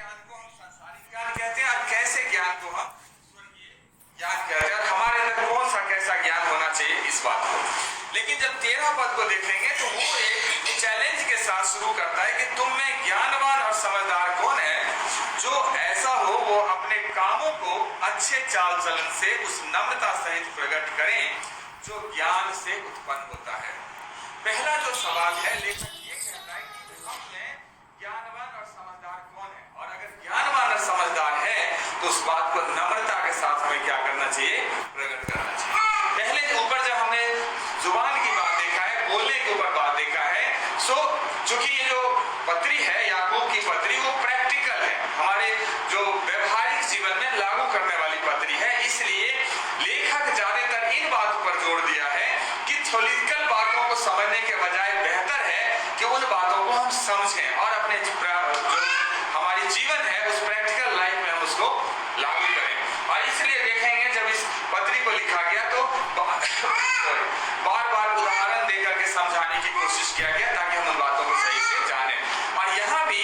ज्ञान को हम सांसारिक ज्ञान कहते हैं और कैसे ज्ञान को हम स्वर्गीय ज्ञान कहते हैं, और हमारे अंदर कौन सा कैसा ज्ञान होना चाहिए इस बात को। लेकिन जब 13 पद को देखेंगे तो वो एक चैलेंज के साथ शुरू करता है कि तुम में ज्ञानवान और समझदार कौन है, जो ऐसा हो वो अपने कामों को अच्छे चाल चलन से उस नम्रता सहित प्रकट करें जो ज्ञान से उत्पन्न होता है। पहला जो सवाल है, लेखक ये कहता है कि हम में ज्ञानवान और समझदार कौन है, और अगर ज्ञानवान और समझदार है तो उस बात को नम्रता के साथ हमें क्या करना चाहिए, प्रकट करना चाहिए। पहले के ऊपर जब हमने जुबान की बात देखा है, बोलने के ऊपर बात देखा है, सो चूंकि ये जो पत्री है याकूब की पत्री वो प्रैक्टिकल है, हमारे जो व्यवहारिक जीवन में लागू करने वाली पत्री है, इसलिए लेखक ज्यादातर इन बातों पर जोर दिया है कि थ्योलॉजिकल बातों को समझने के बजाय बेहतर है कि उन बातों को हम समझें और अपने जो हमारी जीवन है उस प्रैक्टिकल लाइफ में हम उसको लागू करें। और इसलिए देखेंगे जब इस पत्री को लिखा गया तो बार बार उदाहरण देकर के समझाने की कोशिश किया गया ताकि हम उन बातों को सही से जानें। और यहाँ भी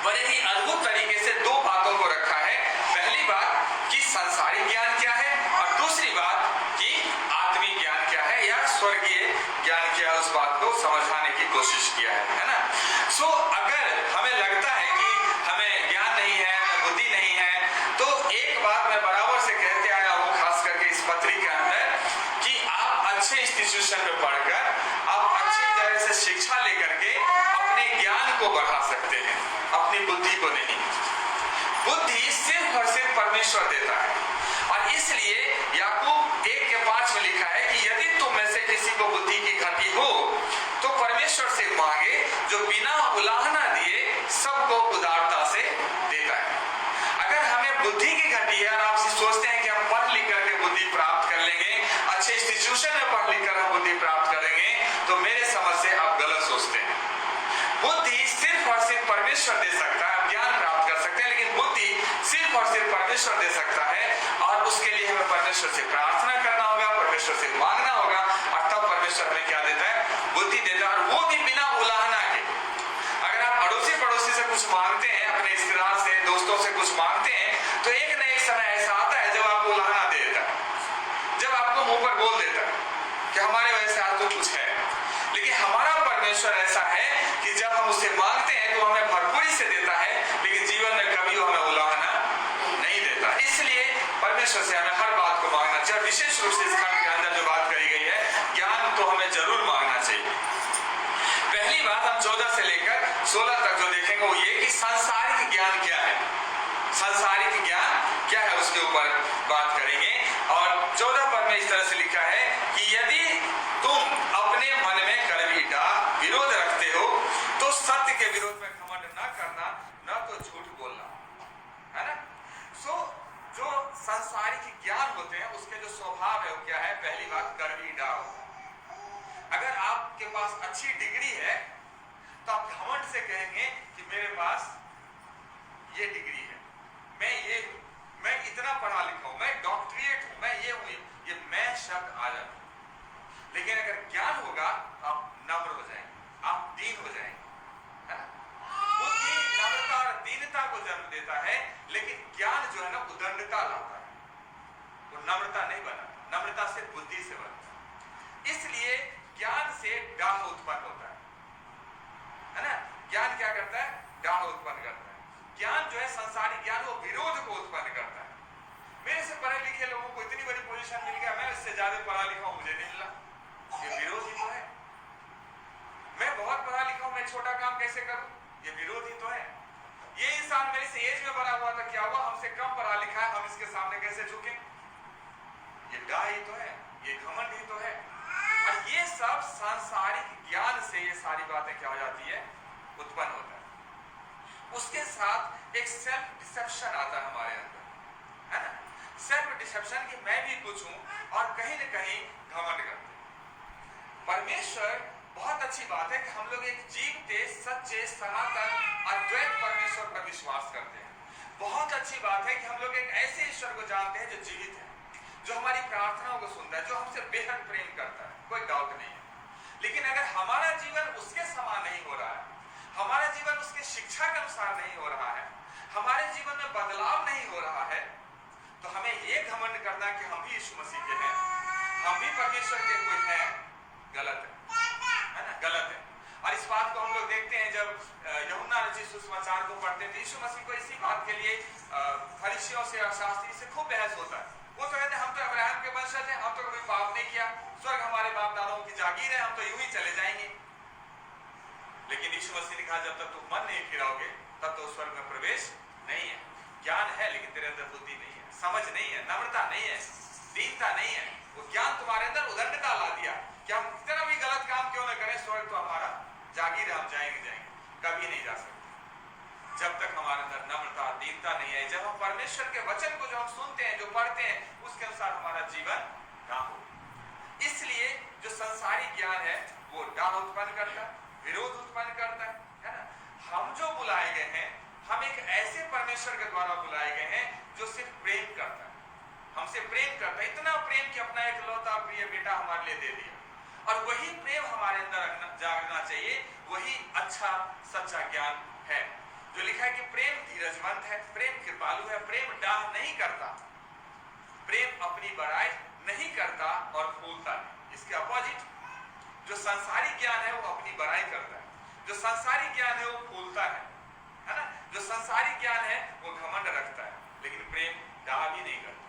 बड़े ही अद्भुत तरीके से दो बातों को रखा है। पहली बात कि सांसारिक ज्ञान क्या है, और दूसरी बात कि आत्मिक ज्ञान क्या है या स्वर्गीय ज्ञान क्या है, उस बात को समझाने की कोशिश किया है ना। सो अगर हमें लगता है कि हमें ज्ञान नहीं है, बुद्धि नहीं है, तो एक बात मैं बराबर से कहते आया हूँ, खास करके इस पत्री के अंदर, कि आप अच्छे इंस्टीट्यूशन में पढ़कर आप अच्छी तरह से शिक्षा लेकर के अपने ज्ञान को बढ़ा सकते हैं, अपनी बुद्धि को नहीं। बुद्धि सिर्फ और सिर्फ परमेश्वर देता है, और इसलिए याकूब 1:5 में लिखा है कि यदि तुम में से किसी को बुद्धि की घटी हो तो परमेश्वर से मांगे जो बिना उलाहना दिए सबको उदारता से देता है। अगर हमें बुद्धि की घटी है और आप सोचते हैं कि हम पढ़ लिख करके बुद्धि प्राप्त कर लेंगे, अच्छे इंस्टीट्यूशन में पढ़ लिख कर हम बुद्धि प्राप्त करेंगे, तो मेरे समझ से आप गलत सोचते हैं। बुद्धि सिर्फ और सिर्फ परमेश्वर दे सकता है, आप ज्ञान प्राप्त कर सकते हैं, लेकिन बुद्धि सिर्फ और सिर्फ परमेश्वर दे सकता है, और उसके लिए हमें परमेश्वर से प्रार्थना करना होगा, परमेश्वर से मांगना होगा, और तब परमेश्वर हमें क्या देता है, बुद्धि देता है, और वो भी बिना उलाहना के। अगर आप अड़ोसी पड़ोसी से कुछ मांगते हैं, अपने रिश्तेदार से, दोस्तों से कुछ मांगते हैं, तो एक न एक समय ऐसा आता है जब आपको उलाहना दे देता है, जब आपको मुंह पर बोल देता है कि हमारे वजह से आज तो कुछ है। लेकिन हमारा परमेश्वर ऐसा है कि जब हम उसे मांगते हैं तो हमें भरपूरी से देता है, लेकिन जीवन में कभी वो हमें उलाहना नहीं देता। इसलिए परमेश्वर से हमें हर बात को मांगना चाहिए। विशेष रूप से इस खंड के अंदर जो बात कही गई है, ज्ञान तो हमें जरूर मांगना चाहिए। पहली बात हम 14 से लेकर 16 तक जो देखेंगे वो ये कि सांसारिक ज्ञान क्या है, सांसारिक ज्ञान क्या है, उसके ऊपर बात करेंगे। और 14 पद में इस तरह से लिखा है कि यदि तुम अपने मन में गर्विता विरोध रखते हो तो सत्य के विरोध में घमंड न करना, न तो झूठ बोलना, है ना। सो जो सांसारिक ज्ञान होते हैं उसके जो स्वभाव है वो क्या है, पहली बात गर्विता होता है। अगर आपके पास अच्छी डिग्री है तो आप घमंड से कहेंगे कि मेरे पास ये डिग्री है, मैं ये हूं, मैं इतना पढ़ा लिखा हूं, मैं डॉक्टरेट हूं, मैं ये हूं, ये मैं शब्द आ जाता। लेकिन अगर ज्ञान होगा तो आप नम्र हो जाएंगे, आप दीन हो जाएंगे, है ना। बुद्धि नम्रता और दीनता को जन्म देता है, लेकिन ज्ञान जो है ना उदंडता लाता है, वो नम्रता नहीं बना, नम्रता से बुद्धि से बनता। इसलिए ज्ञान से डाह उत्पन्न होता है ना। ज्ञान क्या करता है, डाह उत्पन्न करता है। ज्ञान जो है संसारिक ज्ञान वो विरोध को उत्पन्न करता है। मेरे से पढ़े लिखे लोगों को इतनी बड़ी पोजीशन मिल गया, मैं इससे ज्यादा पढ़ा लिखा हूं, मुझे नहीं मिला, ये विरोध ही तो है। मैं बहुत पढ़ा लिखा हूं, मैं छोटा काम कैसे करूं, ये विरोध ही तो है। ये इंसान मेरे से एज में बड़ा हुआ था, क्या हुआ, हमसे कम पढ़ा लिखा है, हम इसके सामने कैसे झुके, ये डाह ही तो है, ये घमंड ही तो है। और ये सब सांसारिक ज्ञान से ये सारी बातें क्या हो जाती है, उत्पन्न होता है। उसके साथ एक सेल्फ डिसेप्शन आता है हमारे अंदर, है ना। सेल्फ डिसेप्शन कि मैं भी कुछ हूं और कहीं न कहीं घमंड करते हैं। परमेश्वर बहुत अच्छी बात है कि हम लोग एक जीवते सच्चे सनातन अद्वैत परमेश्वर पर विश्वास करते हैं। बहुत अच्छी बात है कि हम लोग एक ऐसे ईश्वर को जानते हैं जो जीवित है, जो हमारी प्रार्थनाओं को सुनता है, जो हमसे बेहद प्रेम करता है, कोई डाउट नहीं है। लेकिन अगर हमारा जीवन उसके समान नहीं हो रहा है, हमारा जीवन उसके शिक्षा के अनुसार नहीं हो रहा है, हमारे जीवन में बदलाव नहीं हो रहा है, तो हमें ये घमंड करना कि हम भी यीशु मसीह के हैं, हम भी परमेश्वर के कोई हैं, गलत है ना, गलत है। और इस बात को हम लोग देखते हैं जब यूहन्ना रचित सुसमाचार को पढ़ते थे, यीशु मसीह को इसी बात के लिए फरीसियों से और शास्त्री से खूब बहस होता है। वो तो कहते हैं हम तो अब्राहम के वंशज हैं, हम तो कभी पाप नहीं किया, स्वर्ग हमारे बाप दादाओं की जागीर है, हम तो यूं ही चले जाएंगे। लेकिन यीशु मसीह ने कहा जब तक तुम मन नहीं फिराओगे तब तो स्वर्ग में प्रवेश नहीं है। ज्ञान है लेकिन तेरे अंदर बुद्धि नहीं है, समझ नहीं है, नम्रता नहीं है, दीनता नहीं है। वो ज्ञान तुम्हारे अंदर उदंडता ला दिया कि हम कितना भी गलत काम क्यों न करें, स्वर्ग तो हमारा जागीर, हम जाएंगे, कभी नहीं जा सकते जब तक हमारे अंदर नम्रता दीनता नहीं है। जब हम परमेश्वर के वचन को जो हम सुनते हैं, जो पढ़ते हैं, उसके अनुसार हमारा जीवन ना हो। इसलिए जो संसारी ज्ञान है वो डर उत्पन्न करता है, विरोध उत्पन्न करता है ना। हम जो बुलाए गए हैं, हम एक ऐसे परमेश्वर के द्वारा बुलाए गए हैं जो सिर्फ प्रेम करता है, हमसे प्रेम करता है, इतना प्रेम कि अपना एक लौता प्रिय बेटा हमारे लिए दे दिया। और वही प्रेम हमारे अंदर जागना चाहिए, वही अच्छा सच्चा ज्ञान है। जो लिखा है कि प्रेम धीरजवंत है, प्रेम कृपालु है, प्रेम डाह नहीं करता, प्रेम अपनी बड़ाई नहीं करता और फूलता नहीं। इसके अपोजिट जो संसारी ज्ञान है वो अपनी बड़ाई करता है, जो संसारी ज्ञान है वो फूलता है ना। जो संसारी ज्ञान है वो घमंड रखता है, लेकिन प्रेम डाह भी नहीं करता।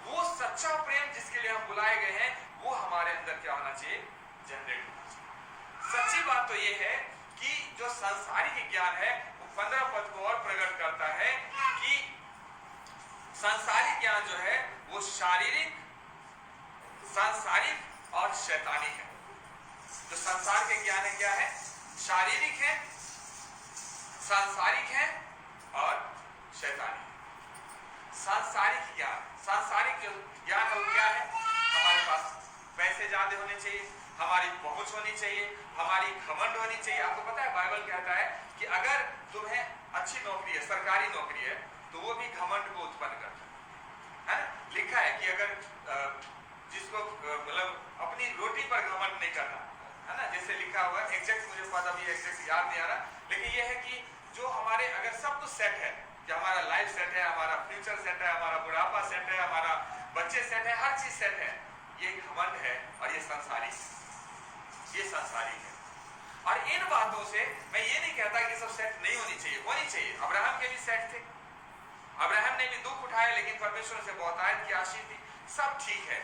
वो सच्चा प्रेम जिसके लिए हम बुलाए गए हैं वो हमारे अंदर क्या होना चाहिए, जनरेट होना चाहिए। सच्ची बात तो ये है कि जो संसारी ज्ञान है वो 15 पद को और प्रकट करता है कि संसारी ज्ञान जो है वो शारीरिक, सांसारिक और शैतानी है। जो संसार के ज्ञान है क्या है, शारीरिक है, सांसारिक है और शैतानी है। सांसारिक ज्ञान, सांसारिक जो ज्ञान है वो क्या है, हमारे पास पैसे ज्यादा होने चाहिए, हमारी पहुंच होनी चाहिए, हमारी घमंड होनी चाहिए। आपको पता है बाइबल कहता है कि अगर तुम्हें अच्छी नौकरी है, सरकारी नौकरी है, तो वो भी घमंड को उत्पन्न करता है ना। लिखा है कि अगर जिसको मतलब अपनी रोटी पर घमंड नहीं करना है ना, जैसे लिखा हुआ है, एग्जैक्ट मुझे पता अभी एग्जैक्ट याद नहीं आ रहा, लेकिन ये है कि जो हमारे अगर सब कुछ सेट है, कि हमारा लाइफ सेट है, हमारा फ्यूचर सेट है, हमारा बुढ़ापा सेट है, हमारा बच्चे सेट है, हर चीज सेट है, ये घमंड है और ये संसारी है। और इन बातों से मैं ये नहीं कहता कि सब सेट नहीं होनी चाहिए, होनी चाहिए। अब्राहम के भी सेट थे, अब्राहम ने भी दुख उठाए लेकिन परमेश्वर से बहुतायत की आशीष थी, सब ठीक है,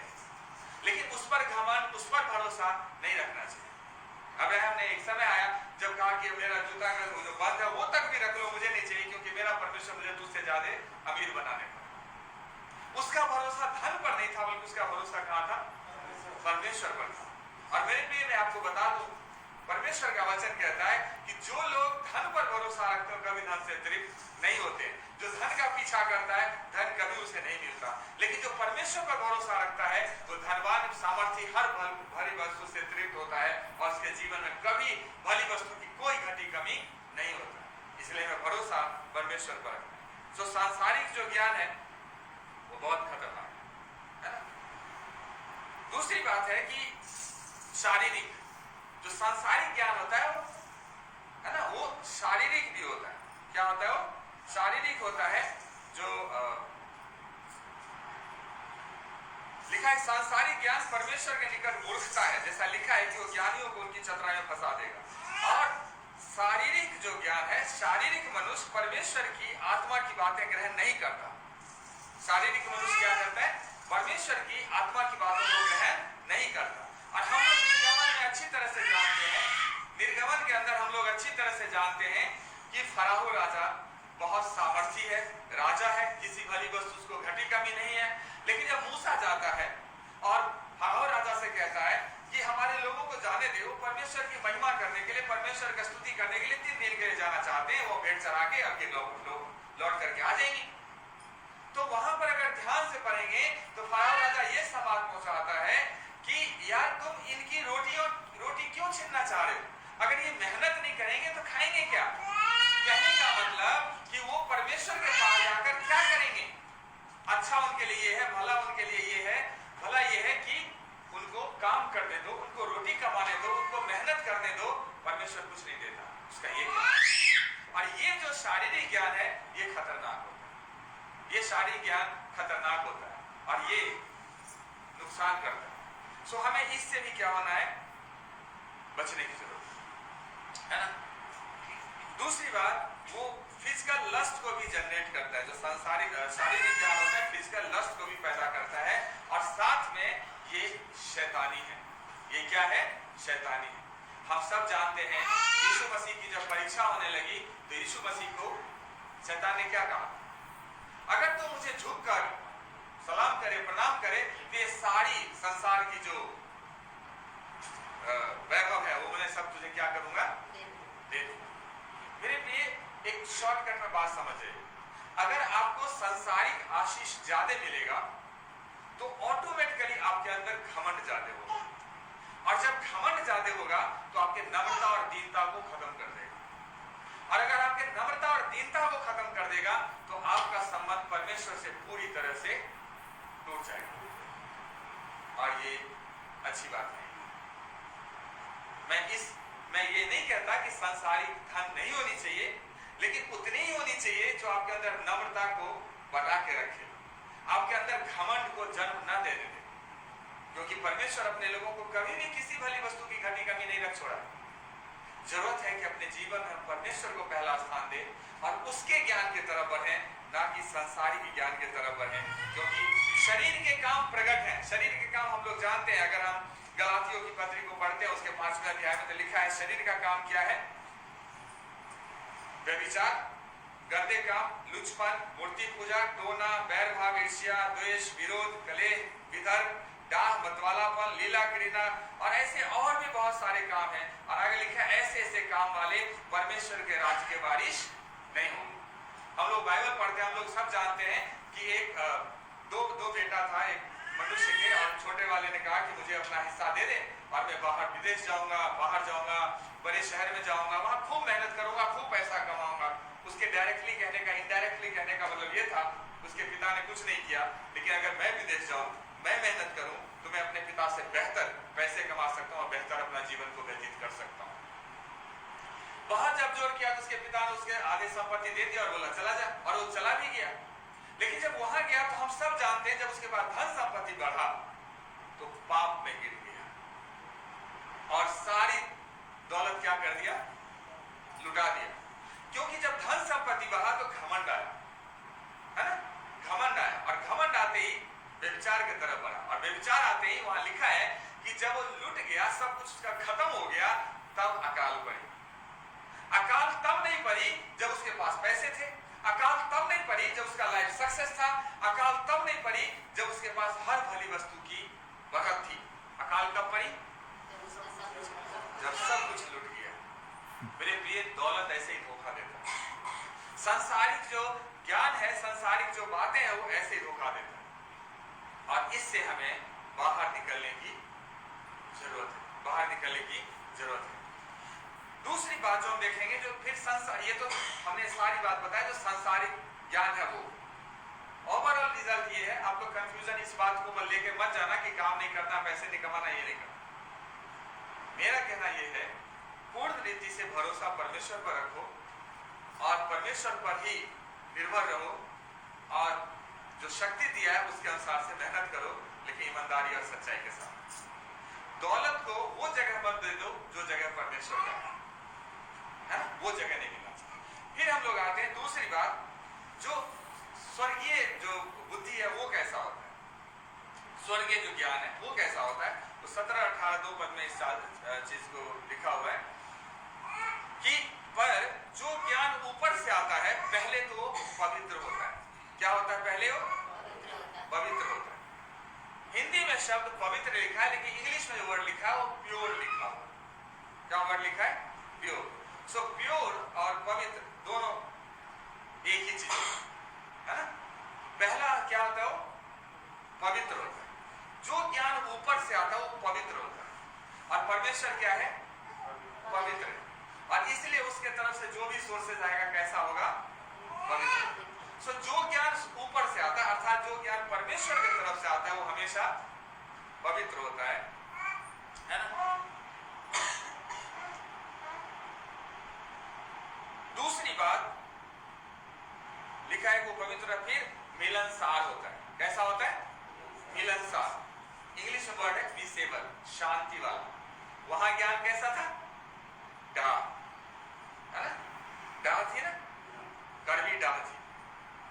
लेकिन उस पर घमंड, उस पर भरोसा नहीं रखना चाहिए। अब्राहम ने एक समय आया जब कहा कि मेरा जूता जो बंद है वो तक भी रख लो, मुझे नहीं चाहिए, क्योंकि मेरा परमेश्वर मुझे तुझसे ज्यादा अमीर बनाने पर। उसका भरोसा धन पर नहीं था, बल्कि उसका भरोसा कहां था, परमेश्वर पर था। और मेरे प्रिय मैं आपको बता दूं, परमेश्वर का वचन कहता है कि जो लोग धन पर भरोसा रखते हैं कभी धन से तृप्त नहीं होते। जो धन का पीछा करता है धन कभी उसे नहीं मिलता, लेकिन जो परमेश्वर पर भरोसा रखता है वो धनवान, सामर्थी, हर भली वस्तु से तृप्त होता है और उसके जीवन में कभी भली वस्तु की कोई घटी कमी नहीं होता। इसलिए मैं भरोसा परमेश्वर पर रखता हूं। जो सांसारिक जो ज्ञान है वो बहुत खतरनाक है ना। दूसरी बात है कि शारीरिक, जो सांसारिक ज्ञान होता है वो है ना, वो शारीरिक भी होता है। क्या होता है वो, शारीरिक होता है। जो लिखा है सांसारिक ज्ञान परमेश्वर के निकट मूर्खता है, जैसा लिखा है कि वो ज्ञानियों को उनकी चतुराई में फंसा देगा। और शारीरिक जो ज्ञान है, शारीरिक मनुष्य परमेश्वर की आत्मा की बातें ग्रहण नहीं करता। शारीरिक मनुष्य क्या करता है, परमेश्वर की आत्मा की बातों को ग्रहण नहीं करता। और हम लोग निर्गमन में अच्छी तरह से जानते हैं, निर्गमन के अंदर हम लोग अच्छी तरह से जानते हैं कि फराहो राजा बहुत सामर्थी है, राजा है, किसी भली वस्तु उसको घटी कमी नहीं है। लेकिन जब मूसा जाता है और फराहो राजा से कहता है कि हमारे लोगों को जाने दे, वो परमेश्वर की महिमा करने के लिए, परमेश्वर की स्तुति करने के लिए 3 दिन के लिए जाना चाहते हैं, वो भेंट चढ़ा के आगे लौट करके आ जाएंगे। तो वहां पर अगर ध्यान से पढ़ेंगे तो फराहो राजा ये समाज पहुंचाता है कि यार तुम इनकी रोटी क्यों छीनना चाह रहे हो, अगर ये मेहनत नहीं करेंगे तो खाएंगे क्या। कहने का मतलब कि वो परमेश्वर के पास जाकर क्या करेंगे, अच्छा उनके लिए ये है, भला उनके लिए ये है, भला ये है कि उनको काम करने दो, उनको रोटी कमाने दो, उनको मेहनत करने दो। परमेश्वर कुछ नहीं देता, उसका ये और ये जो शारीरिक ज्ञान है ये खतरनाक होता है, ये शारीरिक ज्ञान खतरनाक होता है और ये नुकसान करता है। सो हमें इससे भी क्या होना है, बचने की जरूरत है ना। दूसरी बात, वो फिजिकल लस्ट को भी जनरेट करता है, जो शारीरिक ज्ञान होता है फिजिकल लस्ट को भी पैदा करता है और साथ में ये शैतानी है। ये क्या है? शैतानी है। हम सब जानते हैं यीशु मसीह की जब परीक्षा होने लगी तो यीशु मसीह को शैतान ने क्या कहा? अगर तुम मुझे झुककर सलाम करे, प्रणाम करे तो ये सारी संसार की जो वैभव है वो मैं सब तुझे क्या करूंगा? दे दूंगा। मेरे प्रिय, एक शॉर्टकट में बात समझे, अगर आपको सांसारिक आशीष ज्यादा मिलेगा तो ऑटोमेटिकली आपके अंदर घमंड ज्यादा होगा और जब घमंड ज्यादा होगा तो आपके नम्रता और दीनता को खत्म कर देगा और अगर आपके नम्रता और दीनता को खत्म कर देगा तो आपका संबंध परमेश्वर से पूरी तरह से टूट जाएगा और ये अच्छी बात नहीं। मैं ये नहीं कहता कि सांसारिक धन नहीं होनी चाहिए, लेकिन उतनी ही होनी चाहिए जो आपके अंदर नम्रता को बढ़ा के रखे, आपके अंदर घमंड को जन्म न दे दे, क्योंकि परमेश्वर अपने लोगों को कभी भी किसी भली वस्तु की घटी कमी नहीं रख छोड़ा। जरूरत है कि अपने जीवन में हम परमेश्वर को पहला स्थान दें और उसके ज्ञान की तरफ बढ़ें, ना कि सांसारिक ज्ञान की तरफ बढ़ें, क्योंकि शरीर के काम प्रकट हैं। शरीर के काम हम लोग जानते हैं, अगर हम गलातियों की पत्री को पढ़ते हैं उसके 5वें अध्याय में तो लिखा है शरीर का काम क्या है? व्यभिचार, गंदे काम, लुचपन, मूर्ति पूजा, टोना, बैर भाव, ईर्ष्या, द्वेष, विरोध, कलह, वितर्क, डाह, मतवालापन, लीला क्रीड़ा और ऐसे और भी बहुत सारे काम हैं। और आगे लिखा है ऐसे ऐसे काम वाले परमेश्वर के राज्य के वारिस नहीं होंगे। हम लोग बाइबल पढ़ते हैं, हम लोग सब जानते हैं कि एक दो बेटा था एक मनुष्य के, और छोटे वाले ने कहा कि मुझे अपना हिस्सा दे दे और मैं बाहर विदेश जाऊंगा, बाहर जाऊंगा, बड़े शहर में जाऊंगा, वहां खूब मेहनत करूंगा, खूब पैसा कमाऊंगा। उसके डायरेक्टली कहने का, इनडायरेक्टली कहने का मतलब ये था, उसके पिता ने कुछ नहीं किया, लेकिन अगर मैं विदेश जाऊं, मैं मेहनत करूं तो मैं अपने पिता से बेहतर पैसे कमा सकता हूं और बेहतर अपना जीवन को व्यतीत कर सकता हूं। बहुत जब जोर किया तो उसके पिता ने उसके आधे संपत्ति दे दी और बोला चला जा, और वो चला भी गया। लेकिन जब वहां गया तो हम सब जानते हैं जब उसके बाद धन संपत्ति बढ़ा तो पाप में गिर गया और सारी दौलत क्या कर दिया? लुटा दिया। क्योंकि जब धन संपत्ति बढ़ा तो घमंड आया, है ना? घमंड आया और घमंड आते ही व्यभिचार की तरफ बढ़ा और व्यभिचार आते ही वहां लिखा है कि जब वो लुट गया, सब कुछ उसका खत्म हो गया, तब अकाल पड़ी। अकाल तब नहीं पड़ी जब उसके पास पैसे थे, अकाल तब नहीं पड़ी जब उसका लाइफ सक्सेस था, अकाल तब नहीं पड़ी जब उसके पास हर भली वस्तु की बरकत थी। अकाल कब पड़ी? जब सब कुछ लुट गया। मेरे प्रिय, दौलत ऐसे ही धोखा देता है। सांसारिक जो ज्ञान है, सांसारिक जो बातें हैं, वो ऐसे ही धोखा देता है और इससे हमें बाहर निकलने की जरूरत है, बाहर निकलने की जरूरत है। दूसरी बात जो हम देखेंगे, जो फिर संसार, ये तो हमने सारी बात बताया, जो सांसारिक ज्ञान है वो ओवरऑल रिजल्ट ये है। आप लोग कंफ्यूजन इस बात को लेके मत जाना कि काम नहीं करना, पैसे नहीं कमाना, ये नहीं करना। मेरा कहना ये है, पूर्ण रीति से भरोसा परमेश्वर पर रखो और परमेश्वर पर ही निर्भर रहो और जो शक्ति दिया है उसके अनुसार से मेहनत करो, लेकिन ईमानदारी और सच्चाई के साथ। दौलत को वो जगह मत दे दो जो जगह परमेश्वर का है ना, वो जगह नहीं मिलना चाहिए। फिर हम लोग आते हैं दूसरी बात, जो स्वर्गीय जो बुद्धि है वो कैसा होता है, स्वर्गीय जो ज्ञान है वो कैसा होता है। तो 17-18 पद में इस चीज को लिखा हुआ है कि पर जो ज्ञान ऊपर से आता है पहले तो पवित्र होता है। क्या होता है? पहले वो पवित्र होता है। हिंदी में शब्द पवित्र लिखा है, लेकिन इंग्लिश में जो वर्ड लिखा है वो प्योर लिखा हुआ है। क्या वर्ड लिखा है? प्योर। सो प्योर और पवित्र दोनों एक ही चीज है ना। पहला क्या होता है? वो पवित्र होता है। जो ज्ञान ऊपर से आता है वो पवित्र होता है और परमेश्वर क्या है? पवित्र है और इसलिए उसके तरफ से जो भी सोर्सेज आएगा कैसा होगा? पवित्र। सो जो ज्ञान ऊपर से आता है, अर्थात जो ज्ञान परमेश्वर की तरफ से आता है, वो हमेशा पवित्र होता है ना। दूसरी बात, लिखा है वो पवित्र फिर मिलनसार होता है। कैसा होता है? मिलनसार। इंग्लिश में वर्ड है पीसेबल, शांति वाला। वहां ज्ञान कैसा था? डाह, है ना? डाह थी ना, कड़वी डाह थी,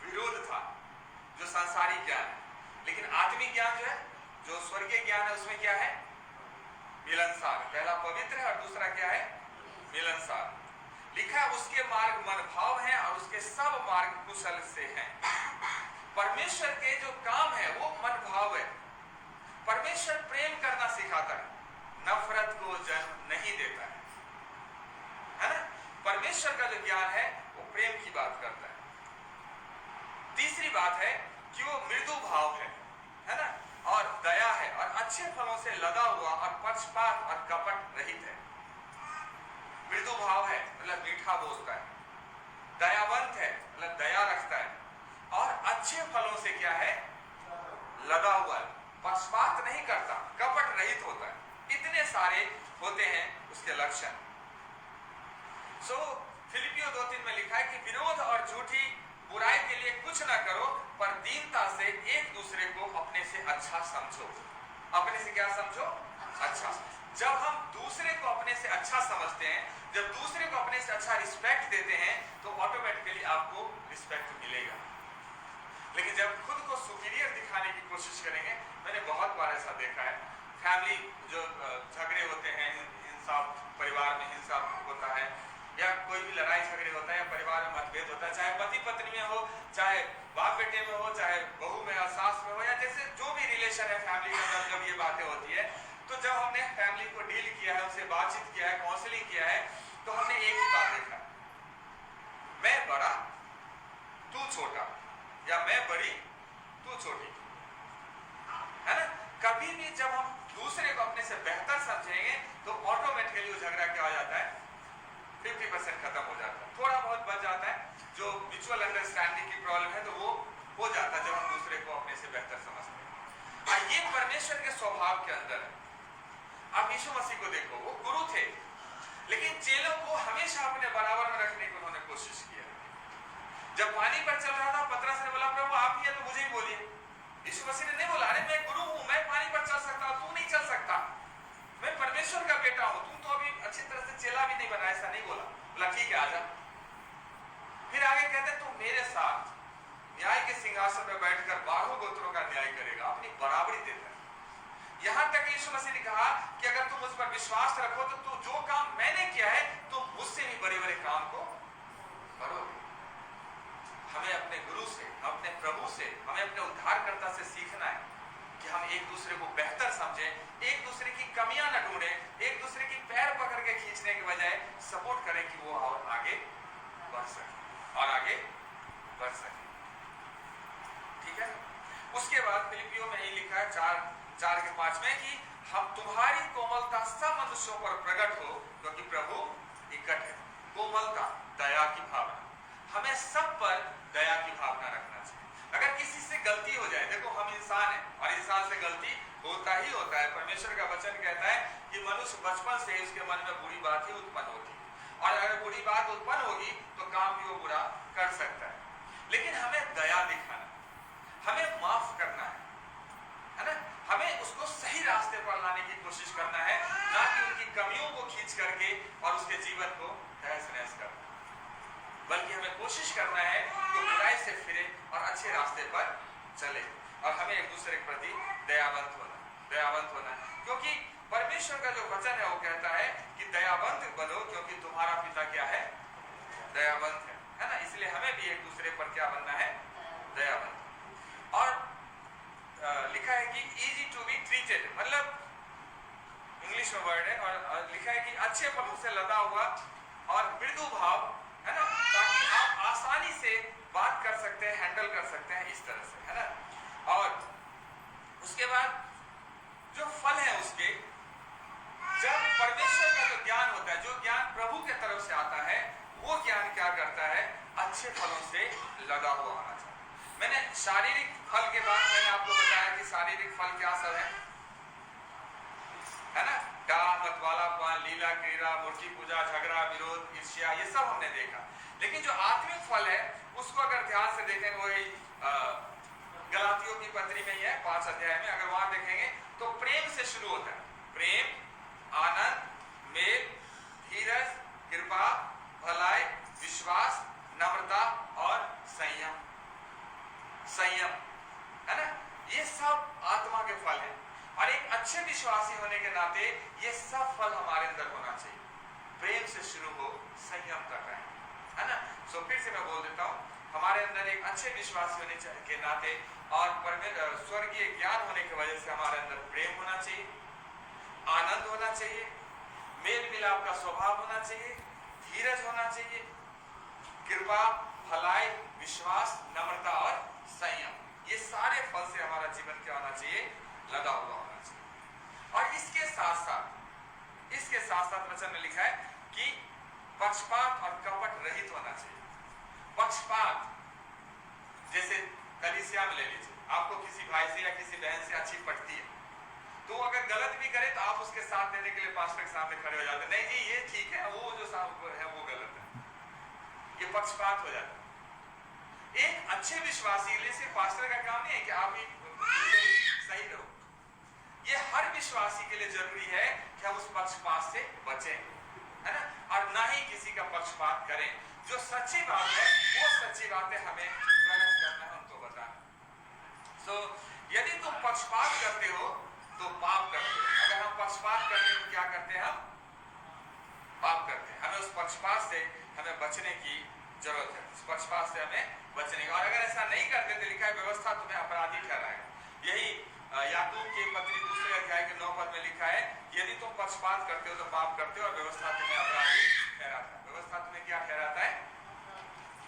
विरोध था, जो सांसारिक ज्ञान है। लेकिन आत्मिक ज्ञान जो है, जो स्वर्गीय ज्ञान है, उसमें क्या है? मिलनसार। पहला पवित्र है और दूसरा क्या है? मिलनसार। लिखा है उसके मार्ग मन भाव है और उसके सब मार्ग कुशल से हैं। परमेश्वर के जो काम है वो मन भाव है। परमेश्वर प्रेम करना सिखाता है, नफरत को जन्म नहीं देता है ना? परमेश्वर का जो ज्ञान है वो प्रेम की बात करता है। तीसरी बात है कि वो मृदु भाव है ना, और दया है और अच्छे फलों से लदा हुआ और पक्षपात और कपट रहित है। मृदु भाव है मतलब मीठा बोलता है, दयावंत है मतलब दया रखता है, और अच्छे फलों से क्या है? लदा हुआ है, पक्षपात नहीं करता, कपट रहित होता है। इतने सारे होते हैं उसके लक्षण। सो फिलिपियो 2:3 में लिखा है कि विरोध और झूठी बुराई के लिए कुछ ना करो, पर दीनता से एक दूसरे को अपने से अच्छा समझो। अपने से क्या समझो? अच्छा। जब हम दूसरे को अपने से अच्छा समझते हैं, जब दूसरे को अपने से अच्छा रिस्पेक्ट देते हैं, तो ऑटोमेटिकली आपको रिस्पेक्ट मिलेगा। लेकिन जब खुद को सुपीरियर दिखाने की कोशिश करेंगे, मैंने बहुत बार ऐसा देखा है, फैमिली जो झगड़े होते हैं, हिंसा, परिवार में हिंसा होता है, या कोई भी लड़ाई झगड़े होता है, या परिवार में मतभेद होता है, चाहे पति पत्नी में हो, चाहे बाप बेटे में हो, चाहे बहू में और सास में हो, या जैसे जो भी रिलेशन है फैमिली का, जब ये बातें होती है, तो जब हमने फैमिली को डील किया है, उनसे बातचीत किया है, काउंसलिंग किया है, तो हमने एक ही बात देखा, मैं बड़ा तू छोटा, या मैं बड़ी तू छोटी, है ना? कभी भी जब हम दूसरे को अपने से बेहतर समझेंगे तो ऑटोमेटिकली वो झगड़ा क्या हो जाता है? 50% खत्म हो जाता है। थोड़ा बहुत बच जाता है, जो म्यूचुअल अंडरस्टैंडिंग की प्रॉब्लम है तो वो हो जाता है जब हम दूसरे को अपने से बेहतर समझते हैं। और ये परमेश्वर के स्वभाव के अंदर है। आप यीशु मसीह को देखो, वो गुरु थे, लेकिन चेलों को हमेशा अपने बराबर में रखने की उन्होंने कोशिश किया। जब पानी पर चल रहा था, पतरस ने बोला प्रभु आप ही है तो मुझे ही बोलिए। यीशु मसीह ने नहीं बोला अरे मैं गुरु हूं, मैं पानी पर चल सकता हूं, तू नहीं चल सकता, मैं परमेश्वर का बेटा हूं, तू तो अभी अच्छी तरह से चेला भी नहीं बना, ऐसा नहीं बोला। बोला ठीक है आजा। फिर आगे कहते तू मेरे साथ न्याय के सिंहासन पर बैठकर 12 गोत्रों का न्याय करेगा, अपनी बराबरी देता है। यहां तक यीशु मसीह ने कहा कि अगर तुम मुझ पर विश्वास रखो तो तू जो काम मैंने किया है तुम मुझसे भी बड़े बड़े काम को करोगे। हमें अपने गुरु से, अपने प्रभु से, हमें अपने उद्धारकर्ता से सीखना है कि हम एक दूसरे को बेहतर समझें, एक दूसरे की कमियां न ढूंढें, एक दूसरे की पैर पकड़ के खींचने के बजाय सपोर्ट करें कि वो और आगे बढ़ सके और आगे बढ़ सके। ठीक है। उसके बाद फिलिपियों में यही लिखा है 4:5 में कि हम तुम्हारी कोमलता सब मनुष्यों पर प्रकट हो क्योंकि प्रभु निकट है। कोमलता, दया की भावना, हमें सब पर दया की भावना रखना चाहिए। अगर किसी से गलती हो जाए, देखो हम इंसान हैं और इंसान से गलती होता ही होता है। परमेश्वर का वचन कहता है कि मनुष्य बचपन से उसके मन में बुरी बात ही उत्पन्न होती है, और अगर बुरी बात उत्पन्न होगी तो काम भी वो बुरा कर सकता है। लेकिन हमें दया दिखाना, हमें माफ करना है ना? हमें उसको सही रास्ते पर लाने की कोशिश करना है, ना कि उनकी कमियों को खींच करके और उसके जीवन को तहस-नहस करना, बल्कि हमें कोशिश करना है कि बुराई से फिरे और अच्छे रास्ते पर चले। और हमें एक दूसरे के प्रति दयावंत होना, क्योंकि परमेश्वर का जो वचन है वो कहता है कि दयावंत बनो क्योंकि तुम्हारा पिता क्या है? दयावंत है ना? इसलिए हमें भी एक दूसरे पर क्या बनना है? दयावंत। और लिखा है कि इजी टू बी ट्रीटेड, मतलब इंग्लिश में वर्ड है, और लिखा है कि अच्छे फलों से लदा हुआ और मृदु भाव, है ना, ताकि आप आसानी से बात कर सकते हैं, हैंडल कर सकते हैं इस तरह से, है ना। और उसके बाद जो फल है उसके, जब परमेश्वर का जो ज्ञान होता है, जो ज्ञान प्रभु के तरफ से आता है, वो ज्ञान क्या करता है? अच्छे फलों से लदा हुआ होना चाहिए। मैंने शारीरिक फल के बाद मैंने आपको बताया कि शारीरिक फल क्या सब है ना? डाह, मतवालापन, लीला क्रीड़ा, मूर्ति पूजा, झगड़ा, विरोध, ईर्ष्या, ये सब हमने देखा। लेकिन जो आत्मिक फल है उसको अगर ध्यान विस्तार से देखेंगे वही गलातियों की पत्री में ही है 5 अध्याय में। अगर वहां देखेंगे तो प्रेम से शुरू होता है। प्रेम, आनंद, मेल, धीरज, कृपा, भलाई, विश्वास, नम्रता और संयम। संयम है ना, ये सब आत्मा के फल है। और एक अच्छे विश्वासी होने के नाते ये सब फल हमारे अंदर होना चाहिए। प्रेम से शुरू हो, संयम तक है ना। सो फिर से मैं बोल देता हूं, हमारे अंदर एक अच्छे विश्वासी होने के नाते और स्वर्गीय ज्ञान होने की वजह से हमारे अंदर प्रेम होना चाहिए, आनंद होना चाहिए, मेल मिलाप का स्वभाव होना चाहिए, धीरज होना चाहिए, कृपा, भलाई, विश्वास, नम्रता और संयम। ये सारे फल से हमारा जीवन क्या होना चाहिए? लगा हुआ होना चाहिए। और इसके साथ साथ वचन में लिखा है कि पक्षपात और कपट रहित होना चाहिए। पक्षपात, जैसे कलीसिया में ले लीजिए, आपको किसी भाई से या किसी बहन से अच्छी पटती है, तो अगर गलत भी करे तो आप उसके साथ देने के लिए पास्टर के सामने खड़े हो जाते, नहीं जी ये ठीक है, वो जो साहब है वो गलत है। ये पक्षपात हो जाता है। एक अच्छे विश्वासी के लिए सिर्फ पास्टर का काम नहीं है कि आप ही सही रहो। ये हर विश्वासी के लिए जरूरी है कि हम उस पक्षपात से बचें, है ना, और ना ही किसी का पक्षपात करें। जो सच्ची बात है वो सच्ची बातें हमें प्रकट करना है, उनको बताना। सो यदि तुम पक्षपात करते हो तो पाप करते हो। अगर हम पक्षपात करते हैं तो क्या करते हैं? हम पाप करते हैं। हमें उस पक्षपात से हमें बचने की जरूरत है, उस पक्षपात से हमें बचने का। और अगर ऐसा नहीं करते तो लिखा है व्यवस्था तुम्हें अपराधी ठहराएगा। यही याकूब की पत्री 2 अध्याय के 9 पद में लिखा है, यदि तुम पक्षपात करते हो तो पाप करते हो और व्यवस्था तुम्हें अपराधी ठहराता है। व्यवस्था तुम्हें क्या ठहराता है?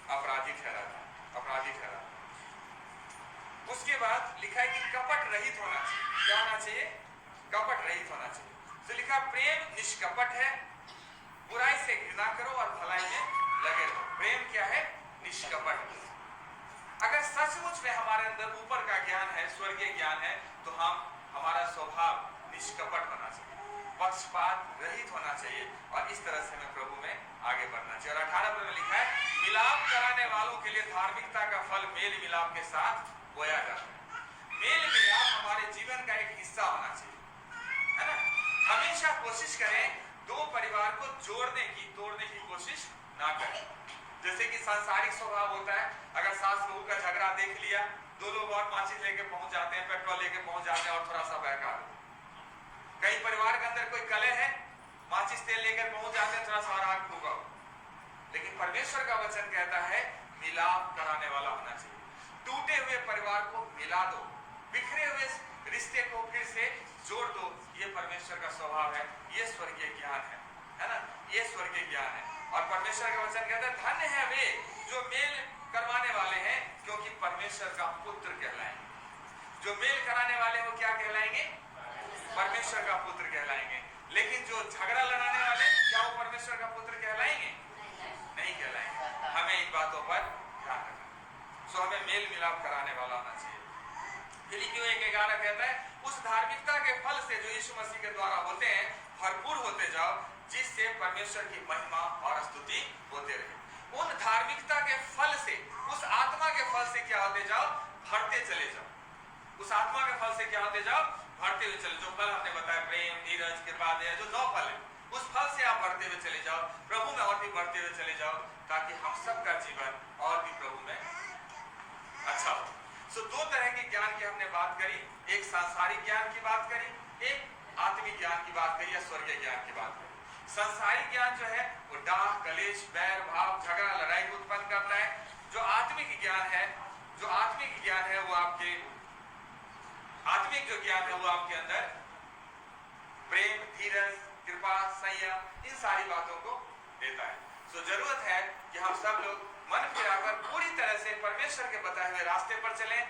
अपराधी ठहराता है, अपराधी ठहराता है। उसके बाद लिखा है कि कपट रहित होना चाहिए। क्या होना चाहिए? कपट रहित होना चाहिए। तो लिखा प्रेम निष्कपट है, बुराई से घृणा करो और भलाई में लगे रहो। प्रेम क्या है? निष्कपट। अगर सचमुच में हमारे अंदर ऊपर का ज्ञान है, स्वर्गीय ज्ञान है, तो हमारा स्वभाव निष्कपट होना चाहिए, पक्षपात रहित होना चाहिए और इस तरह से हमें प्रभु में आगे बढ़ना चाहिए। और 18 पद में लिखा है मिलाप कराने वालों के लिए धार्मिकता का फल मेल मिलाप के साथ बोया जाता है। मेल मिलाप हमारे जीवन का एक हिस्सा होना चाहिए, है ना। हमेशा कोशिश करें दो परिवार को जोड़ने की, तोड़ने की कोशिश ना करें। जैसे कि सांसारिक स्वभाव होता है, अगर सास बहू का झगड़ा देख लिया, दो लोग और माचिस लेके पहुंच जाते हैं, पेट्रोल लेके पहुंच जाते हैं और थोड़ा सा बहका दो। कई परिवार के अंदर कोई कलह है, माचिस तेल लेकर पहुंच जाते हैं, थोड़ा सा और आग फूंकाओ। लेकिन परमेश्वर का वचन कहता है मिलाप कराने वाला होना चाहिए। टूटे हुए परिवार को मिला दो, बिखरे हुए रिश्ते को फिर से जोड़ दो। ये परमेश्वर का स्वभाव है, ये स्वर्गीय ज्ञान है ना, ये स्वर्गीय ज्ञान है। और परमेश्वर का वचन कहता है धन्य है वे जो मेल करवाने वाले हैं, क्योंकि परमेश्वर का पुत्र कहलाएंगे। जो मेल कराने वाले वो क्या कहलाएंगे? परमेश्वर का पुत्र कहलाएंगे। लेकिन जो झगड़ा लड़ाने वाले, क्या वो परमेश्वर का पुत्र कहलाएंगे? नहीं कहलाएंगे। हमें इन बातों पर ध्यान रखना। सो हमें मेल मिलाप कराने वाला होना चाहिए। फिलिपियों 1:11 कहता है उस धार्मिकता के फल से जो यीशु मसीह के द्वारा होते हैं भरपूर होते जाओ, जिससे परमेश्वर की महिमा और स्तुति होते रहे। उन धार्मिकता के फल से, उस आत्मा के फल से क्या होते जाओ? भरते चले जाओ। उस आत्मा के फल से क्या होते जाओ? भरते हुए चले। जो फल हमने बताया प्रेम, धीरज, कृपा, दया, जो 9 फल है, उस फल से आप बढ़ते हुए चले जाओ, प्रभु में और भी बढ़ते हुए चले जाओ, ताकि हम सबका जीवन और भी प्रभु में अच्छा हो। सो 2 तरह के ज्ञान की हमने बात करी, एक सांसारिक ज्ञान की बात करी, एक आत्मिक ज्ञान की बात करी या स्वर्गीय ज्ञान की बात करी। सांसारिक ज्ञान जो है वो डाह, कलेश, बैर भाव, झगड़ा, लड़ाई को उत्पन्न करता है। जो आत्मिक ज्ञान है, जो आत्मिक ज्ञान है वो आपके आत्मिक जो ज्ञान है वो आपके अंदर प्रेम, धीरज, कृपा, संयम, इन सारी बातों को देता है। सो जरूरत है कि हम सब लोग मन फिराकर पूरी तरह से परमेश्वर के बताए हुए रास्ते पर चलें